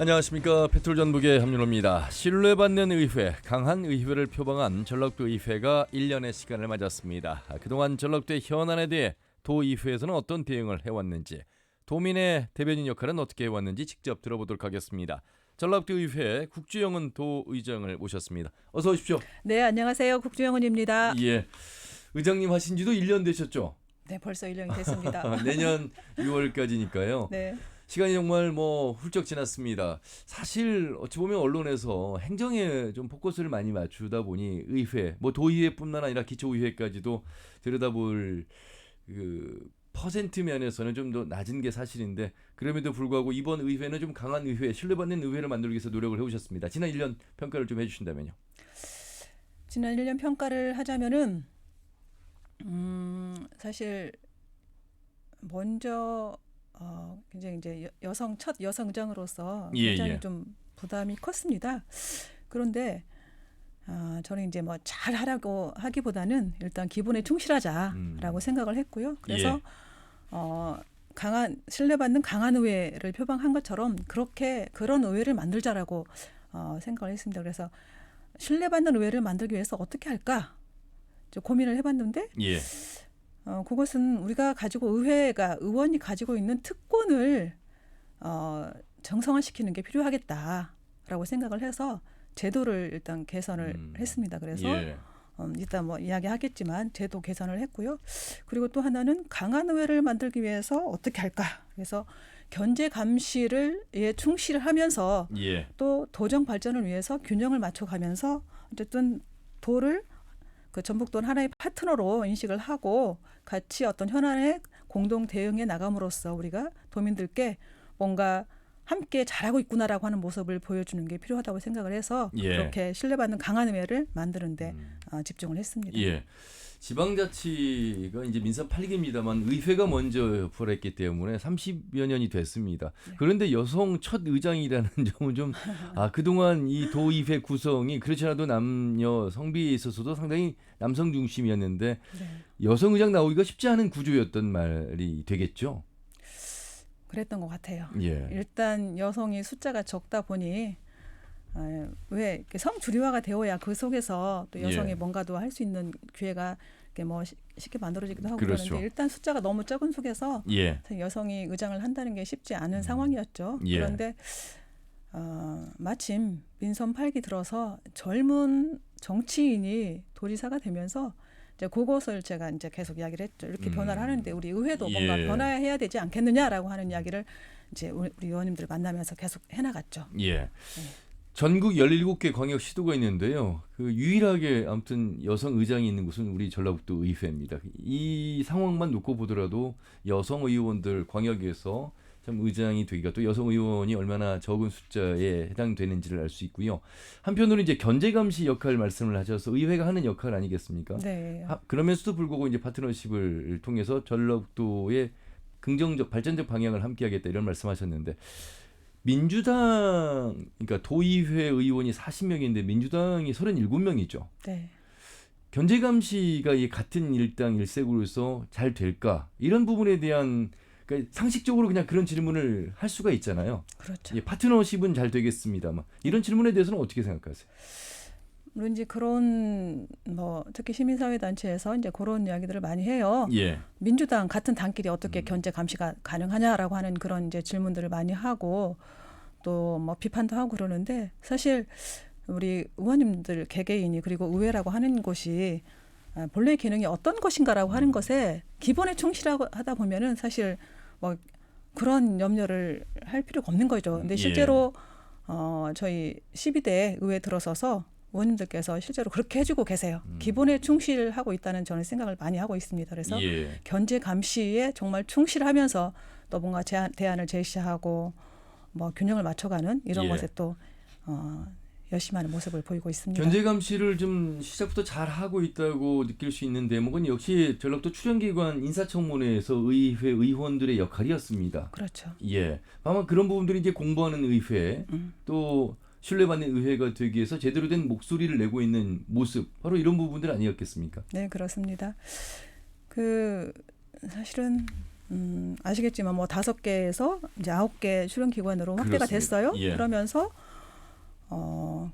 안녕하십니까. 페트롤전북의 함윤호입니다. 신뢰받는 의회, 강한 의회를 표방한 전라도 의회가 1년의 시간을 맞았습니다. 그동안 전라도의 현안에 대해 도의회에서는 어떤 대응을 해왔는지, 도민의 대변인 역할은 어떻게 해왔는지 직접 들어보도록 하겠습니다. 전라도 의회 국주영은 도의장을 모셨습니다. 어서 오십시오. 네, 안녕하세요. 국주영은입니다. 예, 의장님 하신 지도 1년 되셨죠? 네, 벌써 1년이 됐습니다. 내년 6월까지니까요. 네. 시간이 정말 훌쩍 지났습니다. 사실 어찌 보면 언론에서 행정에 좀 포커스를 많이 맞추다 보니 의회, 도의회뿐만 아니라 기초의회까지도 들여다볼 그 퍼센트 면에서는 좀 더 낮은 게 사실인데, 그럼에도 불구하고 이번 의회는 좀 강한 의회, 신뢰받는 의회를 만들기 위해서 노력을 해오셨습니다. 지난 1년 평가를 좀 해주신다면요. 지난 1년 평가를 하자면은 사실 먼저 굉장히 이제 첫 여성 의장으로서 굉장히 좀 부담이 컸습니다. 그런데 저는 이제 잘하라고 하기보다는 일단 기본에 충실하자라고 생각을 했고요. 그래서 신뢰받는 강한 의회를 표방한 것처럼 그런 의회를 만들자라고 생각을 했습니다. 그래서 신뢰받는 의회를 만들기 위해서 어떻게 할까 고민을 해봤는데 그것은 우리가 의원이 가지고 있는 특권을 정상화시키는 게 필요하겠다라고 생각을 해서 제도를 일단 개선을 했습니다. 그래서 일단 이야기하겠지만 제도 개선을 했고요. 그리고 또 하나는 강한 의회를 만들기 위해서 어떻게 할까? 그래서 견제 감시를 충실하면서 또 도정 발전을 위해서 균형을 맞춰가면서 어쨌든 전북도를 하나의 파트너로 인식을 하고 같이 어떤 현안에 공동 대응해 나감으로써 우리가 도민들께 뭔가 함께 잘하고 있구나라고 하는 모습을 보여주는 게 필요하다고 생각을 해서 그렇게 신뢰받는 강한 의회를 만드는 데 집중을 했습니다. 지방자치가 이제 민선 8기입니다만 의회가 먼저 부활했기 때문에 30여 년이 됐습니다. 그런데 여성 첫 의장이라는 점은 좀 그동안 이 도의회 구성이 그렇지 않아도 남녀 성비에 있어서도 상당히 남성 중심이었는데 여성 의장 나오기가 쉽지 않은 구조였던 말이 되겠죠? 그랬던 것 같아요. 일단 여성이 숫자가 적다 보니 왜 성주류화가 되어야 그 속에서 또 여성이 뭔가도 할 수 있는 기회가 쉽게 만들어지기도 하고 그러는데 일단 숫자가 너무 적은 속에서 여성이 의장을 한다는 게 쉽지 않은 상황이었죠. 그런데 마침 민선 8기 들어서 젊은 정치인이 도지사가 되면서 그것을 제가 이제 계속 이야기를 했죠. 이렇게 변화를 하는데 우리 의회도 뭔가 변화해야 되지 않겠느냐라고 하는 이야기를 이제 우리 의원님들 만나면서 계속 해나갔죠. 전국 17개 광역 시도가 있는데요. 그 유일하게 아무튼 여성 의장이 있는 곳은 우리 전라북도 의회입니다. 이 상황만 놓고 보더라도 여성 의원들 광역에서 참 의장이 되기가, 또 여성 의원이 얼마나 적은 숫자에 해당되는지를 알 수 있고요. 한편으로 이제 견제 감시 역할 말씀을 하셔서 의회가 하는 역할 아니겠습니까? 네. 그러면서도 불구하고 이제 파트너십을 통해서 전라북도의 긍정적 발전적 방향을 함께하겠다 이런 말씀하셨는데, 민주당, 그러니까 도의회 의원이 40명인데 민주당이 37명이죠. 네. 견제 감시가 이 같은 일당 일색으로서 잘 될까? 이런 부분에 대한, 그러니까 상식적으로 그냥 그런 질문을 할 수가 있잖아요. 그렇죠. 파트너십은 잘 되겠습니다만 이런 질문에 대해서는 어떻게 생각하세요? 물론 이제 그런 특히 시민사회 단체에서 이제 그런 이야기들을 많이 해요. 민주당 같은 당끼리 어떻게 견제 감시가 가능하냐라고 하는 그런 이제 질문들을 많이 하고 또 비판도 하고 그러는데, 사실 우리 의원님들 개개인이 그리고 의회라고 하는 곳이 본래의 기능이 어떤 것인가라고 하는 것에 기본에 충실하다 보면은 사실 그런 염려를 할 필요가 없는 거죠. 근데 실제로 저희 12대 의회 들어서서 의원님들께서 실제로 그렇게 해주고 계세요. 기본에 충실하고 있다는 저는 생각을 많이 하고 있습니다. 그래서 견제 감시에 정말 충실하면서 또 뭔가 대안을 제시하고 균형을 맞춰가는 이런 것에 또 열심히 하는 모습을 보이고 있습니다. 견제 감시를 좀 시작부터 잘 하고 있다고 느낄 수 있는 대목은 역시 전라도 출연기관 인사청문회에서 의회 의원들의 역할이었습니다. 그렇죠. 아마 그런 부분들이 이제 공부하는 의회, 또 신뢰받는 의회가 되기 위해서 제대로 된 목소리를 내고 있는 모습, 바로 이런 부분들 아니었겠습니까? 네, 그렇습니다. 사실은 아시겠지만 뭐 5개에서 이제 9개 출연기관으로 확대가 그렇습니다. 됐어요. 예. 그러면서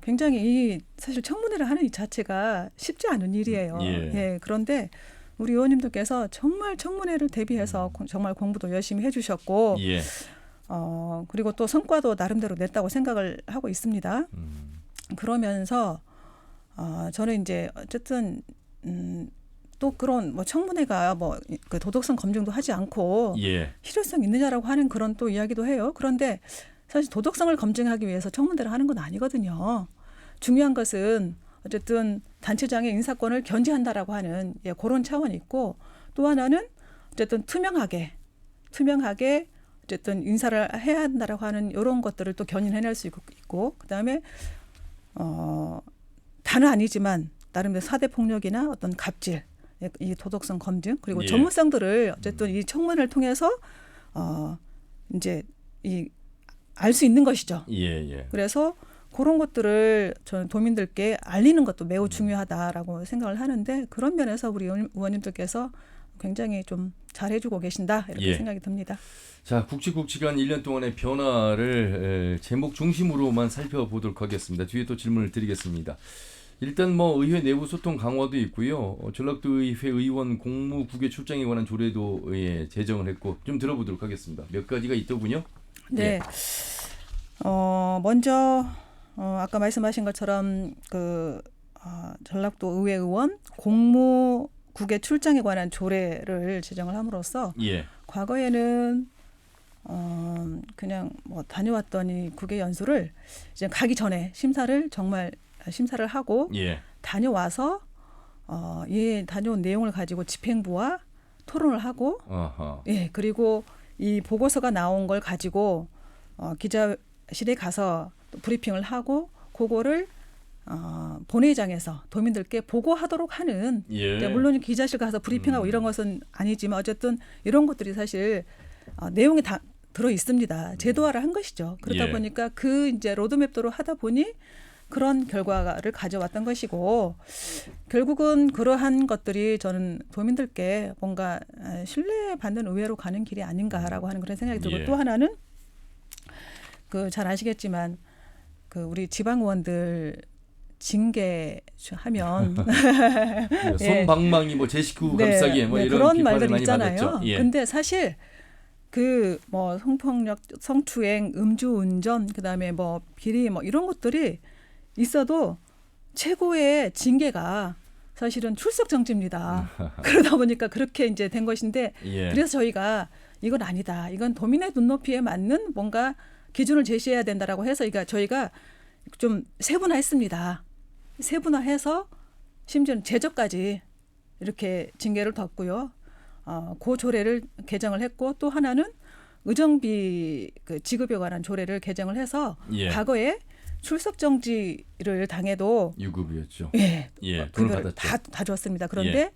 굉장히 사실 청문회를 하는 이 자체가 쉽지 않은 일이에요. 예. 그런데 우리 의원님들께서 정말 청문회를 대비해서 정말 공부도 열심히 해주셨고, 예. 그리고 또 성과도 나름대로 냈다고 생각을 하고 있습니다. 그러면서 저는 이제 어쨌든 또 그런 뭐 청문회가 뭐 그 도덕성 검증도 하지 않고 예. 실효성 있느냐라고 하는 그런 또 이야기도 해요. 그런데 사실 도덕성을 검증하기 위해서 청문회를 하는 건 아니거든요. 중요한 것은 어쨌든 단체장의 인사권을 견제한다라고 하는 그런 차원이 있고, 또 하나는 어쨌든 투명하게 어쨌든 인사를 해야 한다라고 하는 이런 것들을 또 견인해낼 수 있고, 그다음에 다는 아니지만 나름대로 사대 폭력이나 어떤 갑질, 이 도덕성 검증, 그리고 예. 전문성들을 어쨌든 이 청문회를 통해서 이제 알 수 있는 것이죠. 예. 그래서 그런 것들을 저는 도민들께 알리는 것도 매우 중요하다라고 생각을 하는데, 그런 면에서 우리 의원님들께서 굉장히 좀 잘해주고 계신다 이렇게 예. 생각이 듭니다. 자, 굵직굵직한 1년 동안의 변화를 제목 중심으로만 살펴보도록 하겠습니다. 뒤에 또 질문을 드리겠습니다. 일단 뭐 의회 내부 소통 강화도 있고요. 전라도의회 의원 공무국외 출장에 관한 조례도 제정을 했고, 좀 들어보도록 하겠습니다. 몇 가지가 있더군요. 네. 예. 먼저 아까 말씀하신 것처럼 전라도 의회 의원 공무국외 출장에 관한 조례를 제정을 함으로써 예. 과거에는 그냥 뭐 다녀왔더니 국외 연수를 이제 가기 전에 심사를 하고 예. 다녀와서 다녀온 내용을 가지고 집행부와 토론을 하고, 아하. 그리고 이 보고서가 나온 걸 가지고 기자실에 가서 또 브리핑을 하고 그거를 본회의장에서 도민들께 보고하도록 하는, 예. 물론 기자실 가서 브리핑하고 이런 것은 아니지만 어쨌든 이런 것들이 사실 내용이 다 들어 있습니다. 제도화를 한 것이죠. 그러다 예. 보니까 그 이제 로드맵대로 하다 보니 그런 결과를 가져왔던 것이고, 결국은 그러한 것들이 저는 도민들께 뭔가 신뢰받는 의회로 가는 길이 아닌가라고 하는 그런 생각이 들고, 예. 또 하나는 잘 아시겠지만 우리 지방 의원들 징계하면 손방망이 뭐 제 식구 감싸기 뭐 이런 그런 비판을 말들이 많이 있잖아요. 받았죠. 예. 근데 사실 뭐 성폭력, 성추행, 음주운전, 그다음에 뭐 비리 뭐 이런 것들이 있어도 최고의 징계가 사실은 출석 정지입니다. 그러다 보니까 그렇게 이제 된 것인데, 예. 그래서 저희가 이건 아니다. 이건 도민의 눈높이에 맞는 뭔가 기준을 제시해야 된다라고 해서 저희가 좀 세분화했습니다. 세분화해서 심지어는 제적까지 이렇게 징계를 뒀고요. 그 조례를 개정을 했고, 또 하나는 의정비 지급에 관한 조례를 개정을 해서 예. 과거에 출석 정지를 당해도 유급이었죠. 예, 돈을 받았죠. 다 줬습니다. 그런데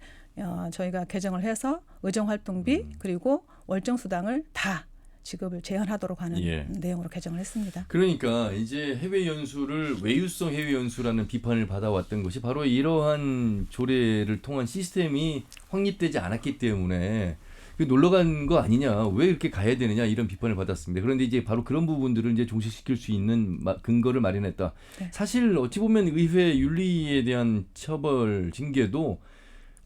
저희가 개정을 해서 의정활동비 그리고 월정수당을 다 지급을 제한하도록 하는 내용으로 개정을 했습니다. 그러니까 이제 해외 연수를 외유성 해외 연수라는 비판을 받아왔던 것이 바로 이러한 조례를 통한 시스템이 확립되지 않았기 때문에 놀러 간 거 아니냐, 왜 이렇게 가야 되느냐 이런 비판을 받았습니다. 그런데 이제 바로 그런 부분들을 이제 종식시킬 수 있는 근거를 마련했다. 네. 사실 어찌 보면 의회 윤리에 대한 처벌 징계도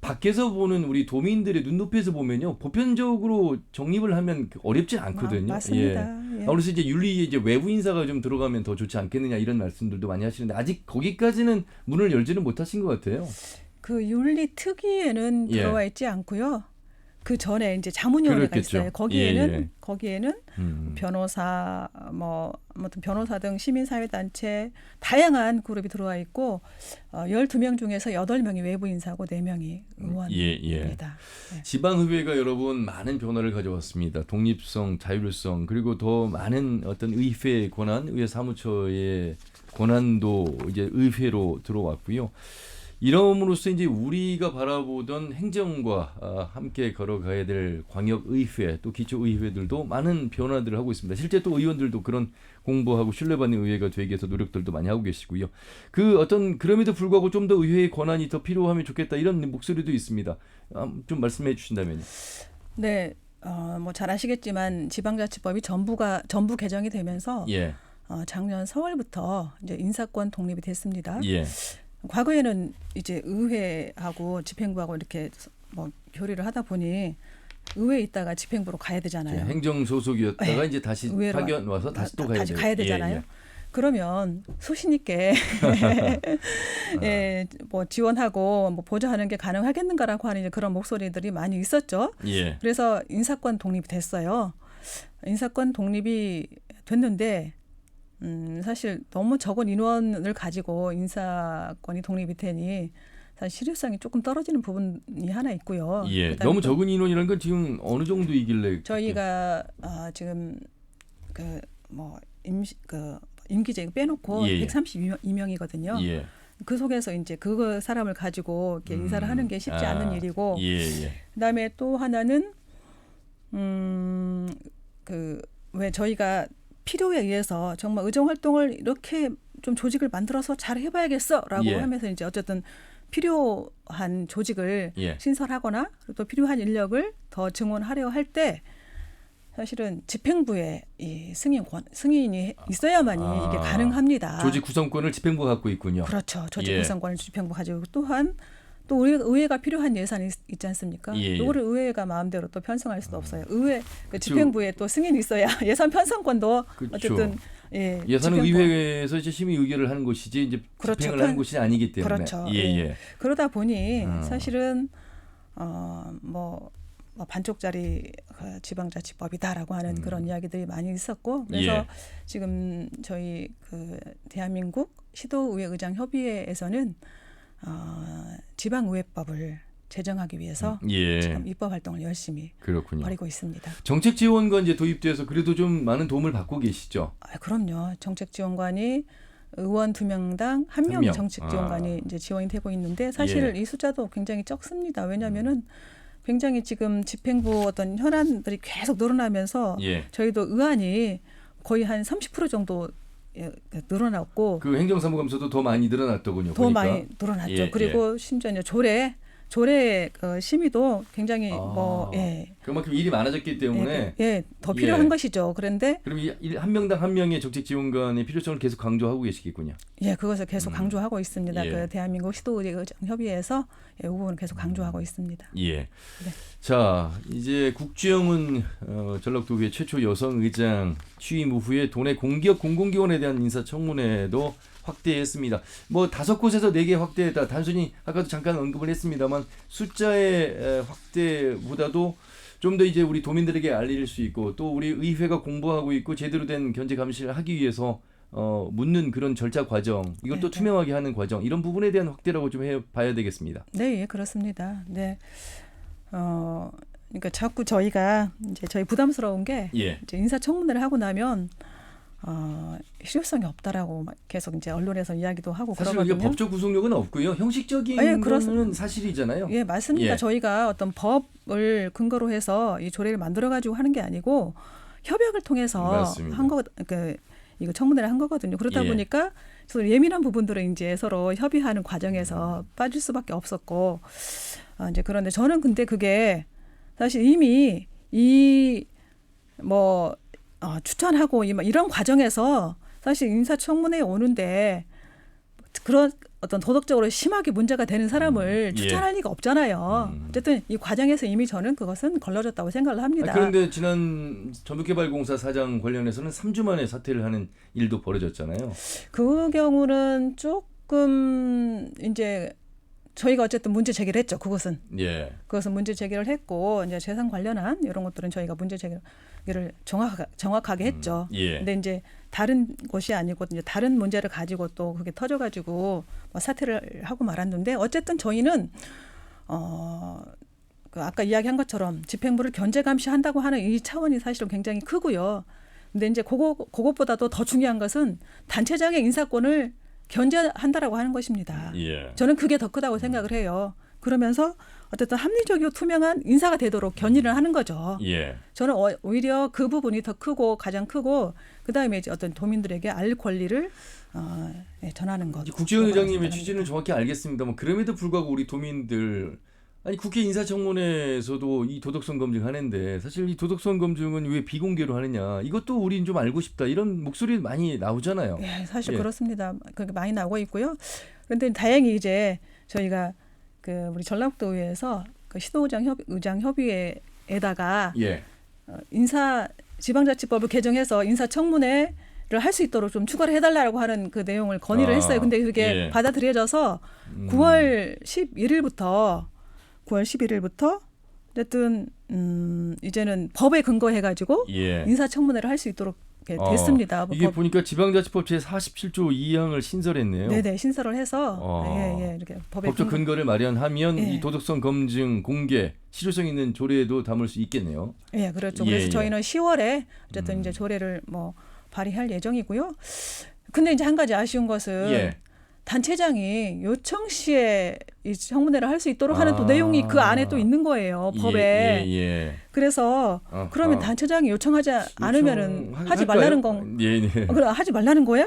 밖에서 보는 우리 도민들의 눈높이에서 보면요, 보편적으로 정립을 하면 어렵지 않거든요. 맞습니다. 예. 그래서 이제 윤리에 이제 외부 인사가 좀 들어가면 더 좋지 않겠느냐 이런 말씀들도 많이 하시는데 아직 거기까지는 문을 열지는 못하신 것 같아요. 그 윤리 특위에는 들어와 있지 않고요. 그 전에 이제 자문위원회가 있어요. 거기에는 변호사, 아무튼 변호사 등 시민사회단체 다양한 그룹이 들어와 있고 12명 중에서 8명이 외부 인사고 4명이 의원입니다. 예. 지방의회가 여러분 많은 변화를 가져왔습니다. 독립성, 자율성, 그리고 더 많은 어떤 의회 권한, 의회 사무처의 권한도 이제 의회로 들어왔고요. 이러므로써 이제 우리가 바라보던 행정과 함께 걸어가야 될 광역의회 또 기초의회들도 많은 변화들을 하고 있습니다. 실제 또 의원들도 그런 공부하고 신뢰받는 의회가 되기 위해서 노력들도 많이 하고 계시고요. 그럼에도 불구하고 좀 더 의회의 권한이 더 필요하면 좋겠다 이런 목소리도 있습니다. 좀 말씀해 주신다면요. 네. 뭐 잘 아시겠지만 지방자치법이 전부 개정이 되면서 예. 작년 4월부터 이제 인사권 독립이 됐습니다. 예. 과거에는 이제 의회하고 집행부하고 이렇게 뭐 교류를 하다 보니 의회에 있다가 집행부로 가야 되잖아요. 행정 소속이었다가 네. 이제 다시 의회로 파견 와서 다시 또 다시 가야 되잖아요. 예. 그러면 소신 있게 예, 뭐 지원하고 뭐 보좌하는 게 가능하겠는가라고 하는 그런 목소리들이 많이 있었죠. 예. 그래서 인사권 독립이 됐어요. 인사권 독립이 됐는데 사실 너무 적은 인원을 가지고 인사권이 독립이 되니 사실 실효성이 조금 떨어지는 부분이 하나 있고요. 예. 너무 적은 인원이라는 건 지금 어느 정도이길래 저희가 지금 임기제 빼놓고 예. 132명이거든요. 예. 그 속에서 이제 그 사람을 가지고 이렇게 인사를 하는 게 쉽지 않은 일이고, 예. 그다음에 또 하나는 왜 저희가 필요에 의해서 정말 의정 활동을 이렇게 좀 조직을 만들어서 잘 해봐야겠어라고 예. 하면서 이제 어쨌든 필요한 조직을 예. 신설하거나 또 필요한 인력을 더 증원하려 할 때 사실은 집행부에 이 승인이 있어야만이 이게 가능합니다. 조직 구성권을 집행부가 갖고 있군요. 그렇죠. 조직 예. 구성권을 집행부 가지고 또한 또 의회가 필요한 예산이 있지 않습니까? 예. 이거를 의회가 마음대로 또 편성할 수도 없어요. 의회 집행부에 또 승인이 있어야 예산 편성권도 그렇죠. 어쨌든 예산은 집행부. 의회에서 이제 심의 의결을 하는 곳이지 이제 그렇죠. 집행을 하는 곳이 아니기 때문에. 그렇죠. 예. 그러다 보니 사실은 뭐 반쪽짜리 지방자치법이다라고 하는 그런 이야기들이 많이 있었고 그래서 예. 지금 저희 대한민국 시도의회의장 협의회에서는 지방의회법을 제정하기 위해서 예. 지금 입법 활동을 열심히 그렇군요. 벌이고 있습니다. 정책 지원관 이제 도입돼서 그래도 좀 많은 도움을 받고 계시죠. 그럼요. 정책 지원관이 의원 2명당 1명 정책 지원관이 이제 지원이 되고 있는데 사실 이 숫자도 굉장히 적습니다. 왜냐하면은 굉장히 지금 집행부 어떤 현안들이 계속 늘어나면서 저희도 의안이 거의 한 30% 정도 늘어났고 그 행정사무감사도 더 많이 늘어났더군요. 더 보니까. 많이 늘어났죠. 그리고 심지어 이제 조례 심의도 굉장히 그만큼 일이 많아졌기 때문에 더 필요한 것이죠. 그런데 그럼 한 명당 한 명의 정책 지원관의 필요성을 계속 강조하고 계시겠군요. 그것을 계속 강조하고 있습니다. 그 대한민국 시도의회의장 협의회에서 이 부분을 계속 강조하고 있습니다. 자, 이제 국주영은 전라도의 최초 여성 의장 취임 후에 도내 공기업 공공기관에 대한 인사청문회도 확대했습니다. 뭐 5곳에서 4개 확대했다. 단순히 아까도 잠깐 언급을 했습니다만 숫자의 확대보다도 좀 더 이제 우리 도민들에게 알릴 수 있고 또 우리 의회가 공부하고 있고 제대로 된 견제 감시를 하기 위해서 묻는 그런 절차 과정, 이것도 투명하게 하는 과정, 이런 부분에 대한 확대라고 좀 해봐야 되겠습니다. 네, 그렇습니다. 네, 그러니까 자꾸 저희가 이제 저희 부담스러운 게 이제 인사청문회를 하고 나면 실효성이 없다라고 계속 이제 언론에서 이야기도 하고 사실 그러거든요. 이게 법적 구속력은 없고요. 형식적인 거는 사실이잖아요. 맞습니다. 저희가 어떤 법을 근거로 해서 이 조례를 만들어 가지고 하는 게 아니고 협약을 통해서 한 거, 이거 청문회를 한 거거든요. 그러다 보니까 예민한 부분들은 이제 서로 협의하는 과정에서 빠질 수밖에 없었고 이제 그런데 저는 근데 그게 사실 이미 추천하고 이런 과정에서 사실 인사청문회에 오는데 그런 어떤 도덕적으로 심하게 문제가 되는 사람을 추천할 리가 없잖아요. 어쨌든 이 과정에서 이미 저는 그것은 걸러졌다고 생각을 합니다. 그런데 지난 전북개발공사 사장 관련해서는 3주 만에 사퇴를 하는 일도 벌어졌잖아요. 그 경우는 조금 이제 저희가 어쨌든 문제 제기를 했죠. 그것은 문제 제기를 했고 이제 재산 관련한 이런 것들은 저희가 문제 제기를 정확하게 했죠. 근데 이제 다른 것이 아니고 이제 다른 문제를 가지고 또 그게 터져가지고 사퇴를 하고 말았는데 어쨌든 저희는 아까 이야기한 것처럼 집행부를 견제 감시한다고 하는 이 차원이 사실은 굉장히 크고요. 근데 이제 그것보다도 더 중요한 것은 단체장의 인사권을 견제한다라고 하는 것입니다. 저는 그게 더 크다고 생각을 해요. 그러면서 어쨌든 합리적이고 투명한 인사가 되도록 견인을 하는 거죠. 저는 오히려 그 부분이 더 크고 가장 크고 그다음에 이제 어떤 도민들에게 알 권리를 전하는 것. 국정원 의장님의 취지는 정확히 알겠습니다만 그럼에도 불구하고 우리 도민들 아니 국회 인사청문회에서도 이 도덕성 검증하는데 사실 이 도덕성 검증은 왜 비공개로 하느냐 이것도 우리는 좀 알고 싶다 이런 목소리 많이 나오잖아요. 예, 사실 그렇습니다. 그렇게 많이 나오고 있고요. 그런데 다행히 이제 저희가 그 우리 전라북도 의회에서 그 시도의장 협의회에다가 지방자치법을 개정해서 인사청문회를 할 수 있도록 좀 추가를 해달라고 하는 그 내용을 건의를 했어요. 근데 그게 받아들여져서 9월 11일부터 어쨌든 이제는 법에 근거해가지고 인사청문회를 할 수 있도록 됐습니다. 이게 보니까 지방자치법 제47조 2항을 신설했네요. 네네, 신설을 해서 이렇게 법적 근거를 마련하면 이 도덕성 검증 공개 실효성 있는 조례에도 담을 수 있겠네요. 예, 그렇죠. 그래서 저희는 10월에 어쨌든 이제 조례를 뭐 발의할 예정이고요. 근데 이제 한 가지 아쉬운 것은 단체장이 요청 시에 이 청문회를 할 수 있도록 하는 또 내용이 그 안에 또 있는 거예요, 법에. 그래서 그러면 단체장이 요청하지 않으면은 하지 말라는 건, 그럼 하지 말라는 거야?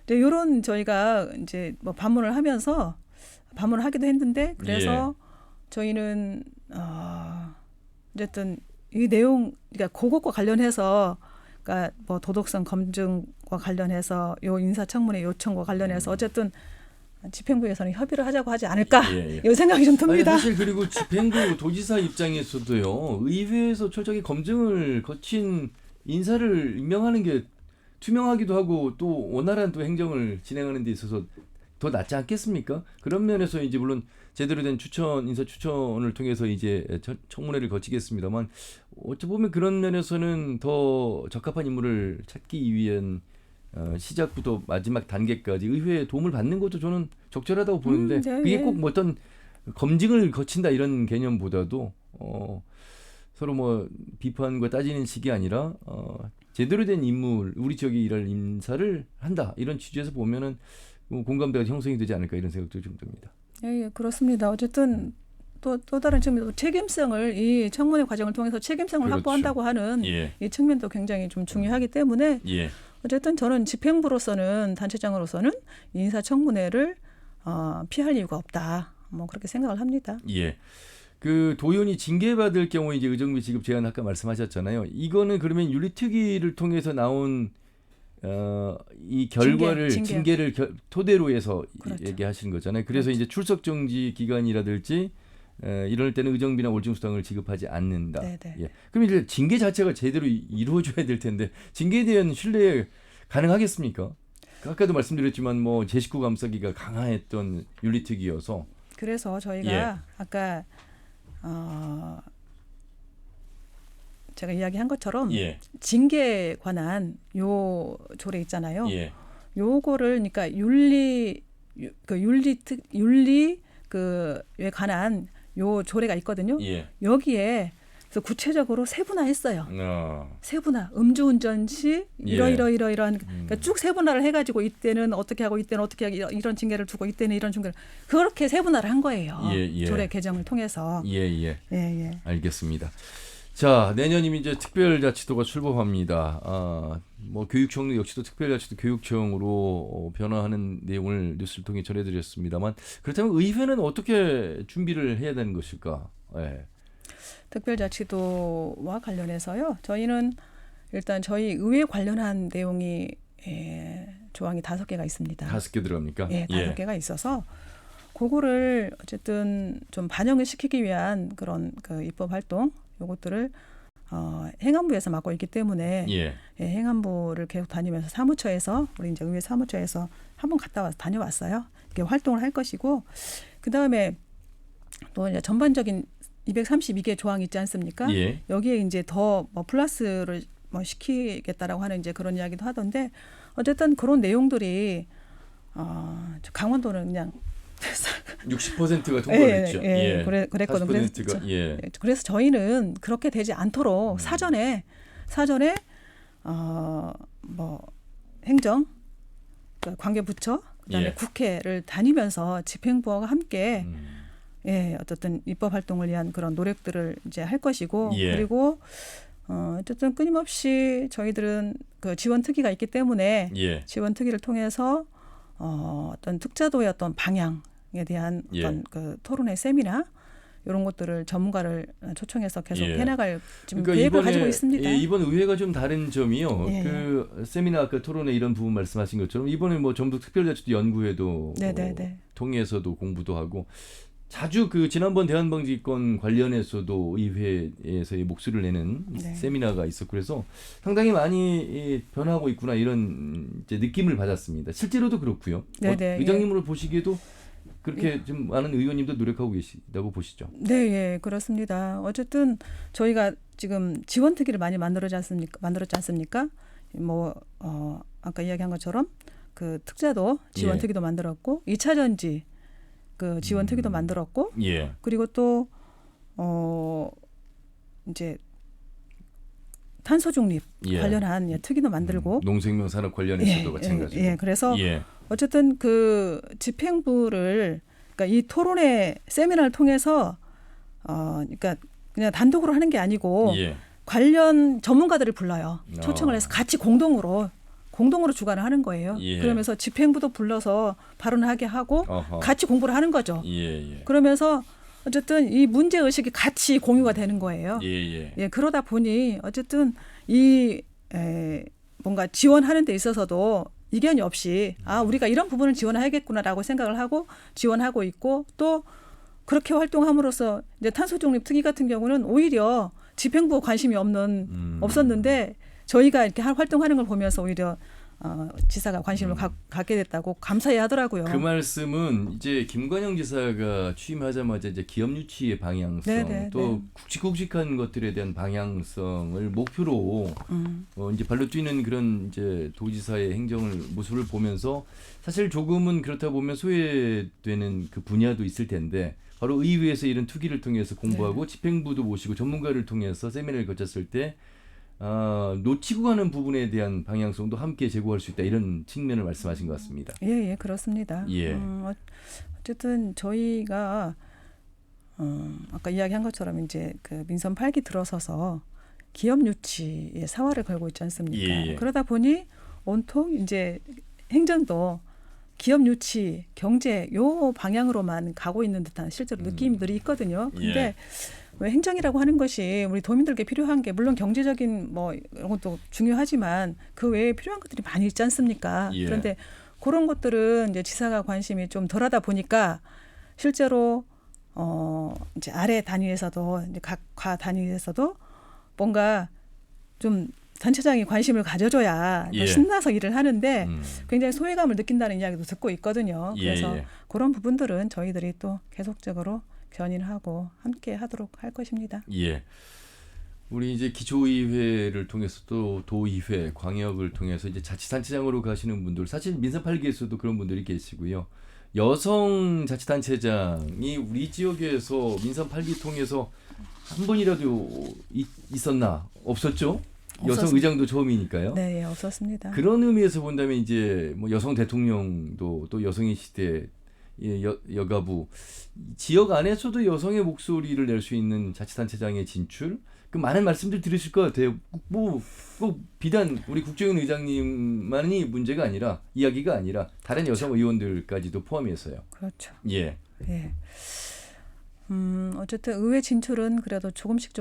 이런 저희가 이제 뭐 반문을 하면서 반문을 하기도 했는데 그래서 저희는 어쨌든 이 내용, 그러니까 그것과 관련해서. 그러니까 뭐 도덕성 검증과 관련해서 요 인사청문회 요청과 관련해서 어쨌든 집행부에서는 협의를 하자고 하지 않을까 이 생각이 좀 듭니다. 아니, 사실 그리고 집행부 도지사 입장에서도요. 의회에서 철저히 검증을 거친 인사를 임명하는 게 투명하기도 하고 또 원활한 또 행정을 진행하는 데 있어서 더 낫지 않겠습니까? 그런 면에서 이제 물론 제대로 된 인사 추천을 통해서 이제 청문회를 거치겠습니다만 어찌 보면 그런 면에서는 더 적합한 인물을 찾기 위한 시작부터 마지막 단계까지 의회의 도움을 받는 것도 저는 적절하다고 보는데 그게 꼭 뭐 어떤 검증을 거친다 이런 개념보다도 서로 뭐 비판과 따지는 식이 아니라 제대로 된 인물, 우리 지역에 일할 인사를 한다 이런 취지에서 보면은 공감대가 형성이 되지 않을까 이런 생각도 좀 듭니다. 예, 그렇습니다. 어쨌든 또 다른 측면, 책임성을 이 청문회 과정을 통해서 책임성을 확보한다고 하는 이 측면도 굉장히 좀 중요하기 때문에 어쨌든 저는 집행부로서는 단체장으로서는 인사청문회를 피할 이유가 없다. 뭐 그렇게 생각을 합니다. 그 도의원이 징계받을 경우 이제 의정비 지급 제한 아까 말씀하셨잖아요. 이거는 그러면 윤리특위를 통해서 나온 이 결과를 징계를 토대로 해서 얘기하시는 거잖아요. 그래서 이제 출석 정지 기간이라든지 이럴 때는 의정비나 월중수당을 지급하지 않는다. 그럼 이제 징계 자체가 제대로 이루어져야 될 텐데 징계에 대한 신뢰 가능하겠습니까? 아까도 말씀드렸지만 뭐 제19 감싸기가 강화했던 윤리특위여서 그래서 저희가 아까 제가 이야기한 것처럼 징계에 관한 요 조례 있잖아요. 요거를 그러니까 윤리 그에 관한 요 조례가 있거든요. 여기에 그래서 구체적으로 세분화했어요. 세분화. 음주운전 시 이러한 그러니까 쭉 세분화를 해가지고 이때는 어떻게 하고 이때는 어떻게 하고 이런 징계를 주고 이때는 이런 징계를 그렇게 세분화를 한 거예요. 조례 개정을 통해서. 알겠습니다. 자, 내년이면 이제 특별자치도가 출범합니다. 뭐 교육청 역시도 특별자치도 교육청으로 변화하는 내용을 뉴스를 통해 전해드렸습니다만 그렇다면 의회는 어떻게 준비를 해야 되는 것일까? 특별자치도와 관련해서요. 저희는 일단 저희 의회 관련한 내용이 조항이 5개가 있습니다. 5개 들어갑니까? 5개가 있어서 그거를 어쨌든 좀 반영을 시키기 위한 그런 그 입법 활동 요것들을 행안부에서 맡고 있기 때문에 행안부를 계속 다니면서 사무처에서 우리 이제 의회 사무처에서 한번 다녀왔어요. 이렇게 활동을 할 것이고 그 다음에 또 이제 전반적인 232개 조항이 있지 않습니까? 여기에 이제 더 뭐 플러스를 뭐 시키겠다라고 하는 이제 그런 이야기도 하던데 어쨌든 그런 내용들이 강원도는 그냥 60%가 통과됐죠. 그랬거든요. 그래서 저희는 그렇게 되지 않도록 사전에 뭐 행정, 관계부처, 그다음에 국회를 다니면서 집행부와 함께 어쨌든 입법 활동을 위한 그런 노력들을 이제 할 것이고 그리고 어쨌든 끊임없이 저희들은 그 지원특위가 있기 때문에 지원특위를 통해서 어떤 특자도의 어떤 방향에 대한 어떤 그 토론회 세미나 이런 것들을 전문가를 초청해서 계속 예. 해나갈 지금 그러니까 계획을 가지고 있습니다. 이번 의회가 좀 다른 점이요. 예. 그 세미나 아까 토론회 이런 부분 말씀하신 것처럼 이번에 뭐 전북 특별자치도 연구회도 통해서도 공부도 하고 자주 그 지난번 대한방지권 관련해서도 의회에서의 목소리를 내는 세미나가 있었고 그래서 상당히 많이 변하고 있구나 이런 이제 느낌을 받았습니다. 실제로도 그렇고요. 의장님으로 보시기에도 그렇게 좀 많은 의원님도 노력하고 계시다고 보시죠. 네, 예, 그렇습니다. 어쨌든 저희가 지금 지원특위를 많이 만들었지 않습니까? 뭐 아까 이야기한 것처럼 그 특자도 지원특위도 만들었고 2차 전지 그 지원특위도 만들었고 그리고 또 이제 탄소 중립 관련한 특위도 만들고 농생명 산업 관련해서도 마찬가지고. 그래서 어쨌든 그 집행부를 그러니까 이 토론회 세미나를 통해서 그러니까 그냥 단독으로 하는 게 아니고 관련 전문가들을 불러요. 초청을 해서 같이 공동으로 주관을 하는 거예요. 그러면서 집행부도 불러서 발언하게 하고 같이 공부를 하는 거죠. 그러면서 어쨌든 이 문제 의식이 같이 공유가 되는 거예요. 그러다 보니 어쨌든 이 뭔가 지원하는 데 있어서도 이견이 없이 우리가 이런 부분을 지원해야겠구나라고 생각을 하고 지원하고 있고 또 그렇게 활동함으로써 이제 탄소중립 특위 같은 경우는 오히려 집행부 관심이 없었는데 저희가 이렇게 활동하는 걸 보면서 오히려 지사가 관심을 갖게 됐다고 감사해 하더라고요. 그 말씀은 이제 김관영 지사가 취임하자마자 이제 기업 유치의 방향성 또 굵직굵직한 것들에 대한 방향성을 목표로 이제 발로 뛰는 그런 이제 도지사의 행정을 모습을 보면서 사실 조금은 그렇다 보면 소외되는 그 분야도 있을 텐데 바로 의회에서 이런 투기를 통해서 공부하고 집행부도 모시고 전문가를 통해서 세미나를 거쳤을 때 놓치고 가는 부분에 대한 방향성도 함께 제고할 수 있다 이런 측면을 말씀하신 것 같습니다. 예, 그렇습니다. 어쨌든 저희가 아까 이야기한 것처럼 이제 그 민선 8기 들어서서 기업 유치에 사활을 걸고 있지 않습니까? 그러다 보니 온통 이제 행정도 기업 유치, 경제 요 방향으로만 가고 있는 듯한 실제로 느낌들이 있거든요. 근데 왜 행정이라고 하는 것이 우리 도민들께 필요한 게 물론 경제적인 뭐 이런 것도 중요하지만 그 외에 필요한 것들이 많이 있지 않습니까? 그런데 그런 것들은 이제 지사가 관심이 좀 덜하다 보니까 실제로 이제 아래 단위에서도 이제 각 과 단위에서도 뭔가 좀 단체장이 관심을 가져줘야 신나서 일을 하는데 굉장히 소외감을 느낀다는 이야기도 듣고 있거든요. 그래서 그런 부분들은 저희들이 또 계속적으로 견인하고 함께 하도록 할 것입니다. 우리 이제 기초의회를 통해서 또 도의회, 광역을 통해서 이제 자치단체장으로 가시는 분들 사실 민선 8기에서도 그런 분들이 계시고요. 여성 자치단체장이 우리 지역에서 민선 8기 통해서 한 번이라도 있었나? 없었죠? 여성 의장도 처음이니까요. 네, 없었습니다. 그런 의미에서 본다면 이제 뭐 여성 대통령도 또 여성의 시대 여가부 지역 안에서도 여성의 목소리를 낼 수 있는 자치단체장의 진출 그 많은 말씀들 들으실 것 같아요. 꼭 비단 우리 국정원 의장님만이 문제가 아니라 이야기가 아니라 다른 여성 의원들까지도 포함해서요. 그렇죠. 예. 어쨌든 의회 진출은 그래도 조금씩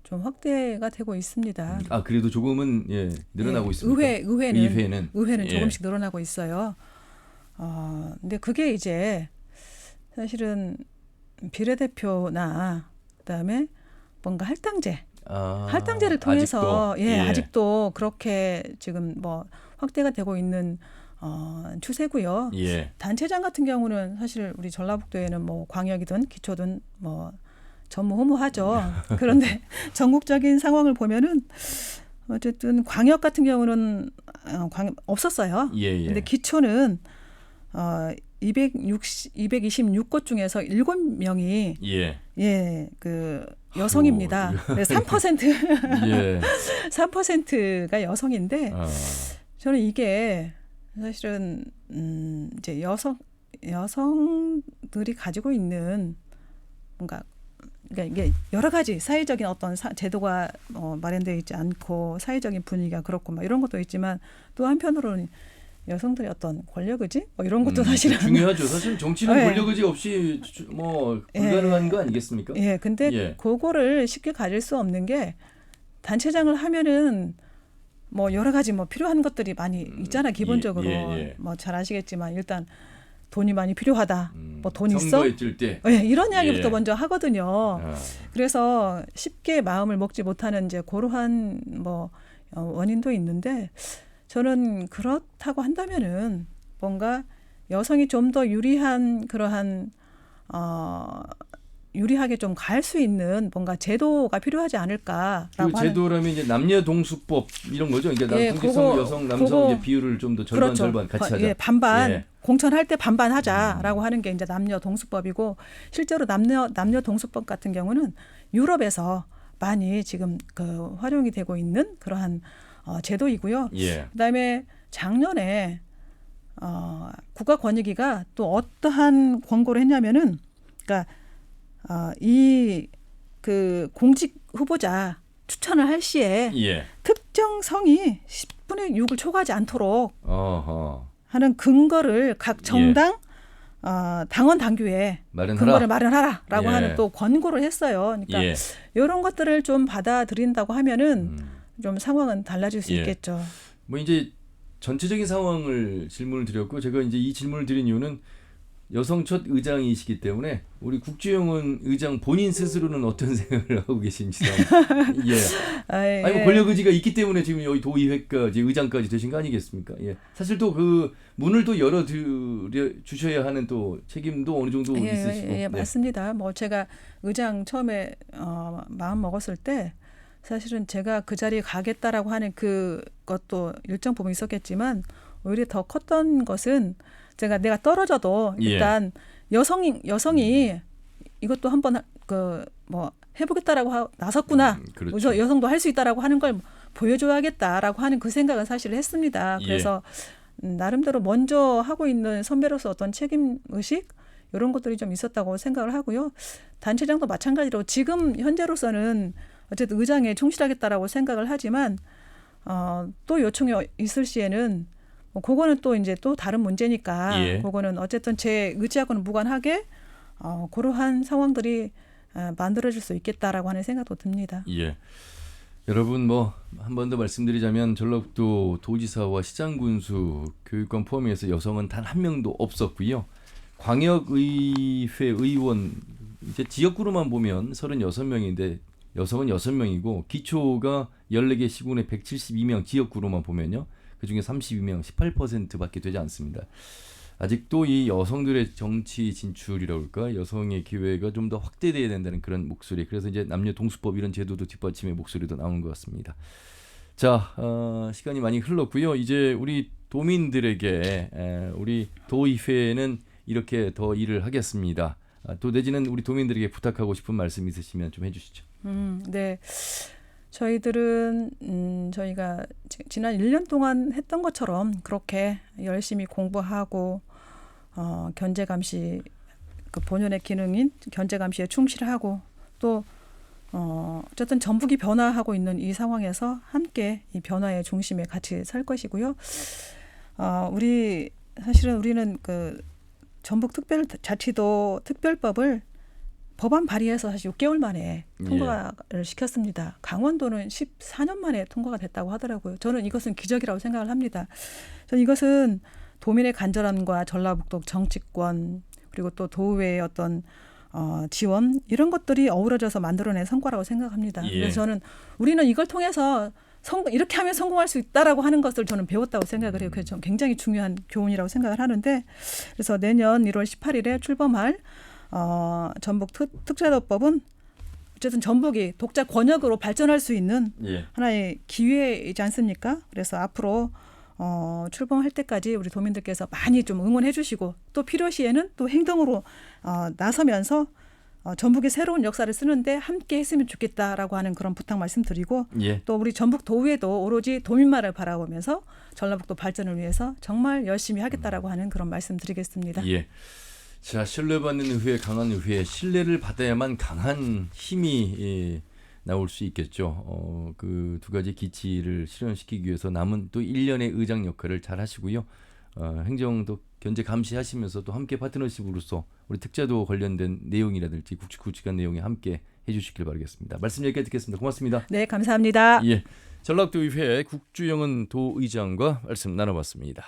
좀 확대가 되고 있습니다. 그래도 조금은 늘어나고 있습니다. 의회는 조금씩 늘어나고 있어요. 근데 그게 이제 사실은 비례대표나 그다음에 뭔가 할당제를 통해서 아직도 그렇게 지금 뭐 확대가 되고 있는 추세고요. 단체장 같은 경우는 사실 우리 전라북도에는 뭐 광역이든 기초든 뭐 전무후무하죠. 그런데 전국적인 상황을 보면은 어쨌든 광역 같은 경우는 없었어요. 근데 기초는 226곳 중에서 7명이 그 여성입니다. 3%가 여성인데 저는 이게 사실은 이제 여성들이 가지고 있는 뭔가 그러니까 이게 여러 가지 사회적인 어떤 제도가 마련되어 있지 않고 사회적인 분위기가 그렇고 막 이런 것도 있지만 또 한편으로는 여성들의 어떤 권력 의지 뭐 이런 것도 사실은 중요하죠. 사실 정치는 네. 권력 의지 없이 뭐 불가능한 거 아니겠습니까? 예, 근데 그거를 쉽게 가질 수 없는 게 단체장을 하면은 뭐 여러 가지 뭐 필요한 것들이 많이 있잖아 기본적으로 뭐 잘 아시겠지만 일단 돈이 많이 필요하다. 뭐 돈 있어? 선거에 뛸 때. 이런 이야기부터 먼저 하거든요. 그래서 쉽게 마음을 먹지 못하는 이제 그러한 뭐 원인도 있는데 저는 그렇다고 한다면은 뭔가 여성이 좀 더 유리한 그러한 유리하게 좀 갈 수 있는 뭔가 제도가 필요하지 않을까라고 그 제도라면 이제 남녀 동수법 이런 거죠. 그러니까 남성, 여성, 남성 이제 비율을 좀 더 절반 그렇죠. 절반 같이 하자. 반반 공천할 때 반반 하자라고 하는 게 이제 남녀 동수법이고 실제로 남녀 동수법 같은 경우는 유럽에서 많이 지금 그 활용이 되고 있는 그러한 제도이고요. 그다음에 작년에 국가권익위가 또 어떠한 권고를 했냐면은 그러니까 이 그 공직 후보자 추천을 할 시에 특정 성이 10분의 6을 초과하지 않도록 하는 근거를 각 정당 당원 당규에 근거를 마련하라라고 하는 또 권고를 했어요. 그러니까 이런 것들을 좀 받아들인다고 하면은 좀 상황은 달라질 수 있겠죠. 뭐 이제 전체적인 상황을 질문을 드렸고 제가 이제 이 질문을 드린 이유는 여성 첫 의장이시기 때문에 우리 국주영은 의장 본인 스스로는 어떤 생각을 하고 계신지 아니 뭐 권력 의지가 있기 때문에 지금 여기 도의회까지 의장까지 되신 거 아니겠습니까? 사실 또 그 문을 또 열어 주셔야 하는 또 책임도 어느 정도 있으시고. 맞습니다. 뭐 제가 의장 처음에 마음 먹었을 때 사실은 제가 그 자리에 가겠다라고 하는 그것도 일정 부분 있었겠지만 오히려 더 컸던 것은 내가 떨어져도 일단 여성이 이것도 한번 뭐 해보겠다라고 나섰구나. 그렇죠. 여성도 할 수 있다라고 하는 걸 보여줘야겠다라고 하는 그 생각은 사실 했습니다. 그래서 나름대로 먼저 하고 있는 선배로서 어떤 책임 의식 이런 것들이 좀 있었다고 생각을 하고요. 단체장도 마찬가지로 지금 현재로서는 어쨌든 의장에 충실하겠다라고 생각을 하지만 또 요청이 있을 시에는 그거는 또 이제 또 다른 문제니까 그거는 어쨌든 제 의지하고는 무관하게 그러한 상황들이 만들어질 수 있겠다라고 하는 생각도 듭니다. 여러분 뭐 한 번 더 말씀드리자면 전라북도 도지사와 시장군수 교육관 포함해서 여성은 단 한 명도 없었고요. 광역의회 의원 이제 지역구로만 보면 36명인데 여성은 6명이고 기초가 14개 시군에 172명 지역구로만 보면요. 그중에 32명 18%밖에 되지 않습니다. 아직도 이 여성들의 정치 진출이라고 할까 여성의 기회가 좀 더 확대돼야 된다는 그런 목소리. 그래서 이제 남녀 동수법 이런 제도도 뒷받침의 목소리도 나오는 것 같습니다. 자, 시간이 많이 흘렀고요. 이제 우리 도민들에게 우리 도의회는 이렇게 더 일을 하겠습니다. 또 내지는 우리 도민들에게 부탁하고 싶은 말씀 있으시면 좀 해주시죠. 네. 저희들은 저희가 지난 1년 동안 했던 것처럼 그렇게 열심히 공부하고 견제감시 그 본연의 기능인 견제감시에 충실하고 또 어쨌든 전북이 변화하고 있는 이 상황에서 함께 이 변화의 중심에 같이 설 것이고요. 우리는 그 전북특별자치도 특별법을 법안 발의해서 사실 6개월 만에 통과를 시켰습니다. 강원도는 14년 만에 통과가 됐다고 하더라고요. 저는 이것은 기적이라고 생각을 합니다. 저는 이것은 도민의 간절함과 전라북도 정치권 그리고 또 도의회의 어떤 지원 이런 것들이 어우러져서 만들어낸 성과라고 생각합니다. 그래서 저는 우리는 이걸 통해서 이렇게 하면 성공할 수 있다라고 하는 것을 저는 배웠다고 생각을 해요. 그래서 저는 굉장히 중요한 교훈이라고 생각을 하는데 그래서 내년 1월 18일에 출범할 전북 특자도법은 어쨌든 전북이 독자 권역으로 발전할 수 있는 하나의 기회이지 않습니까? 그래서 앞으로 출범할 때까지 우리 도민들께서 많이 좀 응원해 주시고 또 필요시에는 또 행동으로 나서면서 전북의 새로운 역사를 쓰는데 함께 했으면 좋겠다라고 하는 그런 부탁 말씀드리고 또 우리 전북 도의회도 오로지 도민만을 바라보면서 전라북도 발전을 위해서 정말 열심히 하겠다라고 하는 그런 말씀드리겠습니다. 자, 신뢰받는 의회, 강한 의회, 신뢰를 받아야만 강한 힘이 나올 수 있겠죠. 그 두 가지 기치를 실현시키기 위해서 남은 또 1년의 의장 역할을 잘 하시고요. 행정도 견제 감시하시면서 또 함께 파트너십으로서 우리 특자도 관련된 내용이라든지 굵직굵직한 내용에 함께 해주시길 바라겠습니다. 말씀 여기까지 듣겠습니다. 고맙습니다. 네, 감사합니다. 예, 전라북도의회 국주영은 도의장과 말씀 나눠봤습니다.